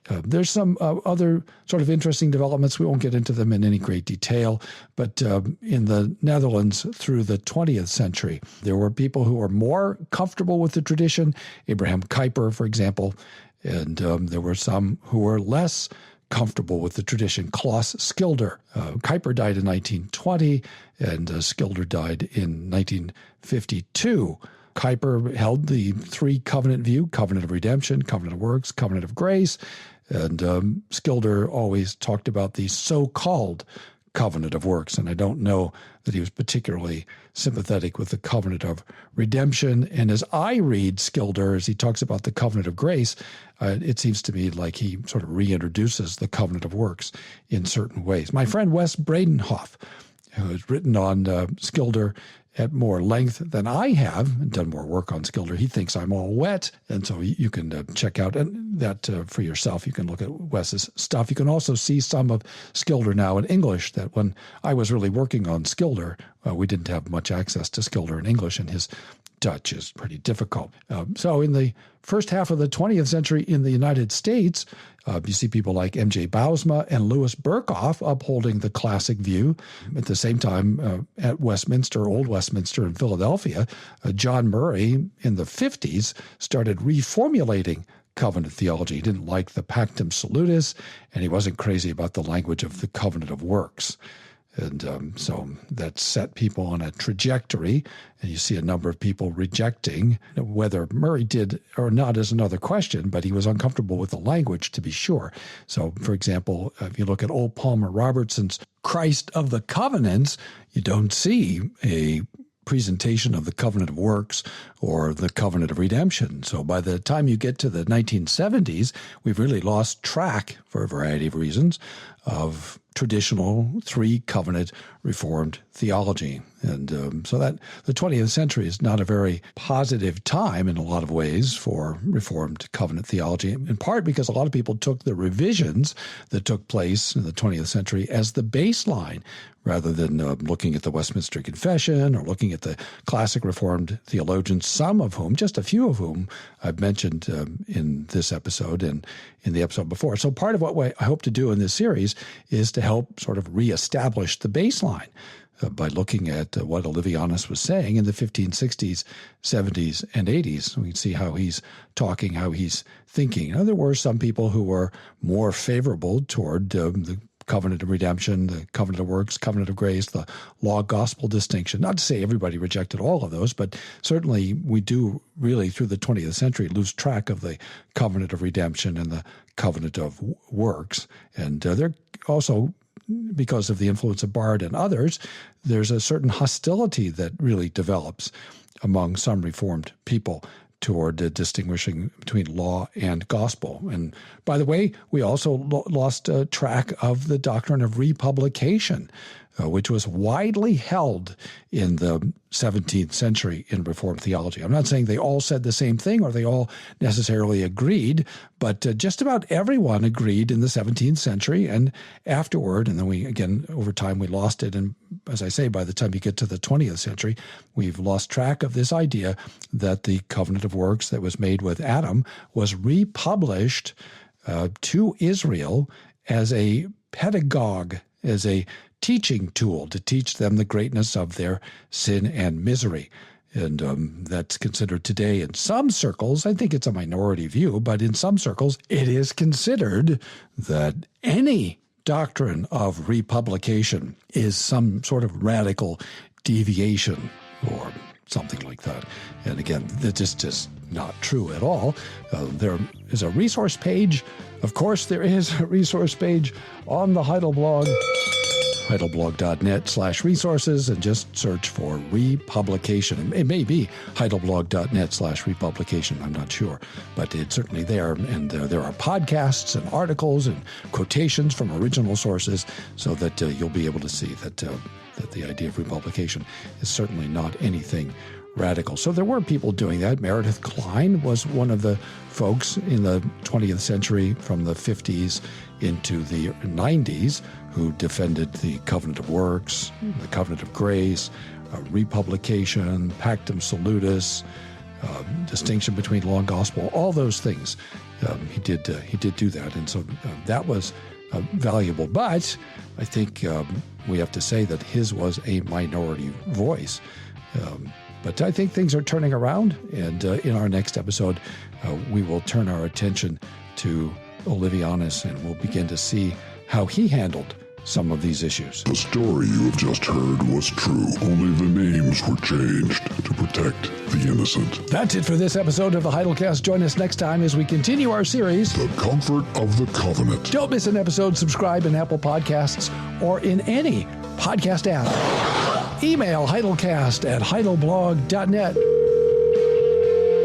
There's some other sort of interesting developments. We won't get into them in any great detail, but in the Netherlands through the 20th century, there were people who were more comfortable with the tradition, Abraham Kuyper, for example, and there were some who were less comfortable with the tradition. Klaus Schilder. Kuyper died in 1920, and Schilder died in 1952. Kuyper held the three covenant view: covenant of redemption, covenant of works, covenant of grace. And Schilder always talked about the so-called covenant of works, and I don't know that he was particularly sympathetic with the covenant of redemption. And as I read Schilder, as he talks about the covenant of grace, it seems to me like he sort of reintroduces the covenant of works in certain ways. My friend Wes Bradenhoff, who has written on Schilder at more length than I have and done more work on Schilder, he thinks I'm all wet. And so you can check out that for yourself. You can look at Wes's stuff. You can also see some of Schilder now in English, that when I was really working on Schilder, we didn't have much access to Schilder in English, and his Dutch is pretty difficult. So in the first half of the 20th century in the United States, you see people like M.J. Bousma and Louis Berkhoff upholding the classic view. At the same time, at Westminster, Old Westminster in Philadelphia, John Murray in the 50s started reformulating covenant theology. He didn't like the Pactum Salutis, and he wasn't crazy about the language of the covenant of works. And so that set people on a trajectory, and you see a number of people rejecting. Whether Murray did or not is another question, but he was uncomfortable with the language, to be sure. So, for example, if you look at old Palmer Robertson's Christ of the Covenants, you don't see a presentation of the covenant of works or the covenant of redemption. So by the time you get to the 1970s, we've really lost track, for a variety of reasons, of traditional three-covenant Reformed theology. And so that the 20th century is not a very positive time in a lot of ways for Reformed covenant theology, in part because a lot of people took the revisions that took place in the 20th century as the baseline, rather than looking at the Westminster Confession or looking at the classic Reformed theologians, some of whom, just a few of whom, I've mentioned in this episode and in the episode before. So part of what I hope to do in this series is to help sort of reestablish the baseline by looking at what Olivianus was saying in the 1560s, 70s, and 80s. We can see how he's talking, how he's thinking. Now, there were some people who were more favorable toward the covenant of redemption, the covenant of works, covenant of grace, the law-gospel distinction. Not to say everybody rejected all of those, but certainly we do really, through the 20th century, lose track of the covenant of redemption and the covenant of works. And they're also, because of the influence of Bard and others, there's a certain hostility that really develops among some Reformed people toward distinguishing between law and gospel. And by the way, we also lost track of the doctrine of republication, which was widely held in the 17th century in Reformed theology. I'm not saying they all said the same thing or they all necessarily agreed, but just about everyone agreed in the 17th century and afterward. And then again, over time, we lost it. And as I say, by the time you get to the 20th century, we've lost track of this idea that the covenant of works that was made with Adam was republished to Israel as a pedagogue, as a teaching tool to teach them the greatness of their sin and misery. And that's considered today in some circles, I think it's a minority view, but in some circles it is considered that any doctrine of republication is some sort of radical deviation or something like that. And again, that's just not true at all. There is a resource page. Of course, there is a resource page on the Heidel blog heidelblog.net/resources and just search for Republication. It may be heidelblog.net/Republication. I'm not sure, but it's certainly there. And there are podcasts and articles and quotations from original sources so that you'll be able to see that the idea of Republication is certainly not anything radical. So there were people doing that. Meredith Kline was one of the folks in the 20th century from the 50s into the 90s who defended the covenant of works, the covenant of grace, republication, pactum salutis, distinction between law and gospel, all those things. He did do that, and so that was valuable. But I think we have to say that his was a minority voice. But I think things are turning around, and in our next episode, we will turn our attention to Olivianus, and we'll begin to see how he handled some of these issues. The story you have just heard was true. Only the names were changed to protect the innocent. That's it for this episode of the Heidelcast. Join us next time as we continue our series, The Comfort of the Covenant. Don't miss an episode. Subscribe in Apple Podcasts or in any podcast app. Email heidelcast@heidelblog.net.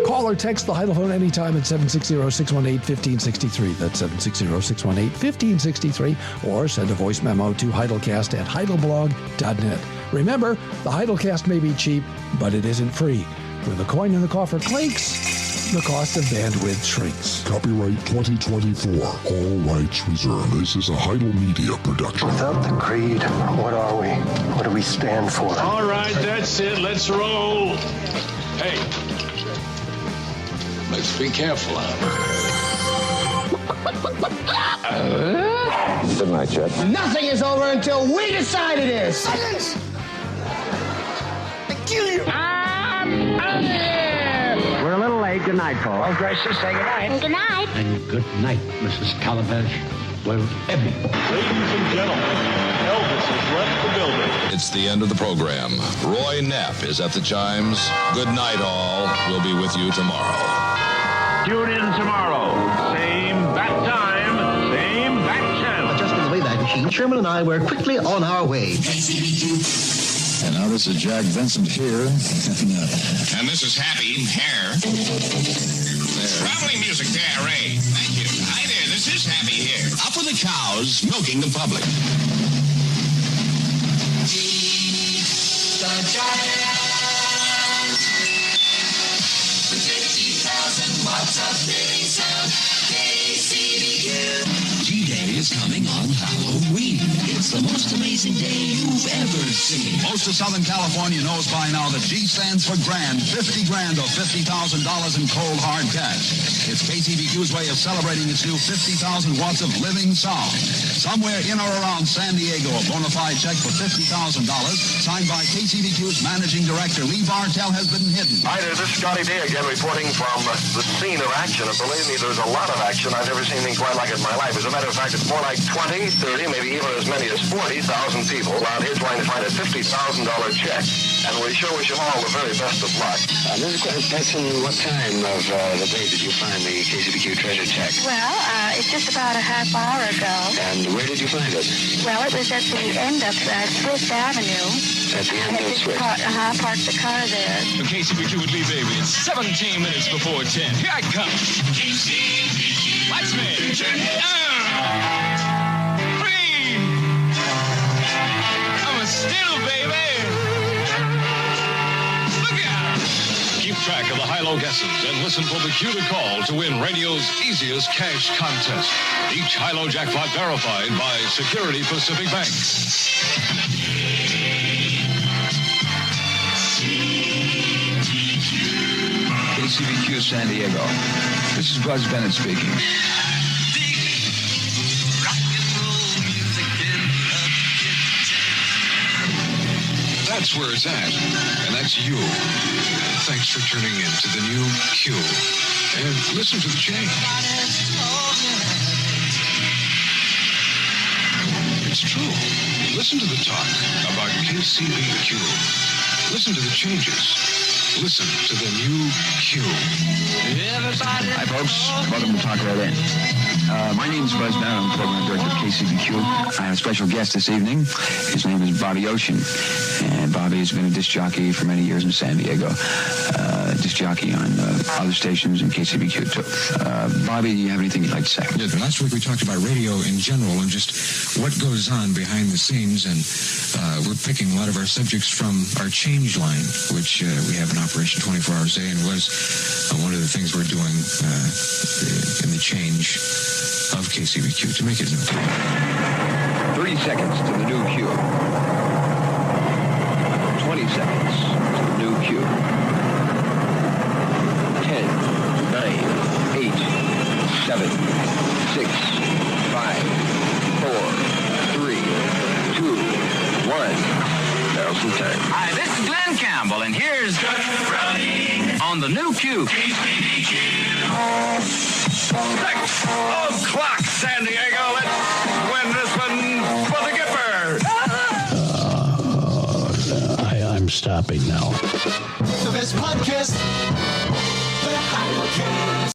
Call or text the Heidel phone anytime at 760-618-1563. That's 760-618-1563. Or send a voice memo to heidelcast@heidelblog.net. Remember, the Heidelcast may be cheap, but it isn't free. When the coin in the coffer clinks, the cost of bandwidth shrinks. Copyright 2024. All rights reserved. This is a Heidel Media production. Without the creed, what are we? What do we stand for? All right, that's it. Let's roll. Hey, let's be careful out there. Good night, Chet. Nothing is over until we decide it is. Silence! I kill you! We're a little late. Good night, Paul. Oh, gracious, say good night. Good night. And good night, Mrs. Calabash. Wherever. Ladies and gentlemen, Elvis has left the building. It's the end of the program. Roy Knapp is at the chimes. Good night, all. We'll be with you tomorrow. Tune in tomorrow. Same bat time, same bat channel. Just on the way back machine, Sherman and I were quickly on our way. And now this is Jack Vincent here. And this is Happy Hair. Traveling music there, Ray. Thank you. Hi there, this is Happy Hair. Up with the cows, milking the public. The Giants. 50,000 watts of living sound. KCBQ. G-Day is coming on Halloween. It's the most amazing day you've ever seen. Most of Southern California knows by now that G stands for grand, 50 grand or $50,000 in cold hard cash. It's KCBQ's way of celebrating its new 50,000 watts of living sound. Somewhere in or around San Diego, a bona fide check for $50,000 signed by KCBQ's managing director, Lee Bartell, has been hidden. Hi there, this is Scotty Day again reporting from the scene of action. And believe me, there's a lot of action. I've never seen anything quite like it in my life. As a matter of fact, it's more like 20, 30, maybe even as many as 40,000 people around here trying to find a $50,000 check. And we sure wish them all the very best of luck. Mrs. Tyson, what time of the day did you find the KCBQ treasure check? Well, it's just about a half hour ago. And where did you find it? Well, it was at the end of Swift Avenue. At the end of Swift? Parked the car there. The KCBQ with Lee Baby. It's 17 minutes before 10. Here I come. Watch me. Free. I'm a still, baby. Look out. Keep track of the high-low guesses and listen for the cue to call to win radio's easiest cash contest. Each high-low jackpot verified by Security Pacific Bank. KCBQ San Diego. This is Buzz Bennett speaking. That's where it's at, and that's you. Thanks for tuning in to the new Q. And listen to the change. It's true. Listen to the talk about KCBQ. Listen to the changes. Listen to the new Q. Hi, folks. Welcome to Talk Right In. My name is Buzz Bannon. I'm the program director of KCBQ. I have a special guest this evening. His name is Bobby Ocean. And Bobby has been a disc jockey for many years in San Diego. Disc jockey on other stations and KCBQ too. Bobby, do you have anything you'd like to say? Yeah, last week we talked about radio in general and just what goes on behind the scenes. And we're picking a lot of our subjects from our change line, which we have in operation 24 hours a day, and was one of the things we're doing in the change of KCBQ to make it new. 30 seconds to the new cue. 20 seconds to the new cue. 10, 9, 8, 7, 6, 5, 4, 3, 2, 1. Now's the time. Hi, this is Glenn Campbell, and here's running on the new cue. 6 o'clock, San Diego. Let's win this one for the Gipper. I'm stopping now. The best podcast, the High Kids.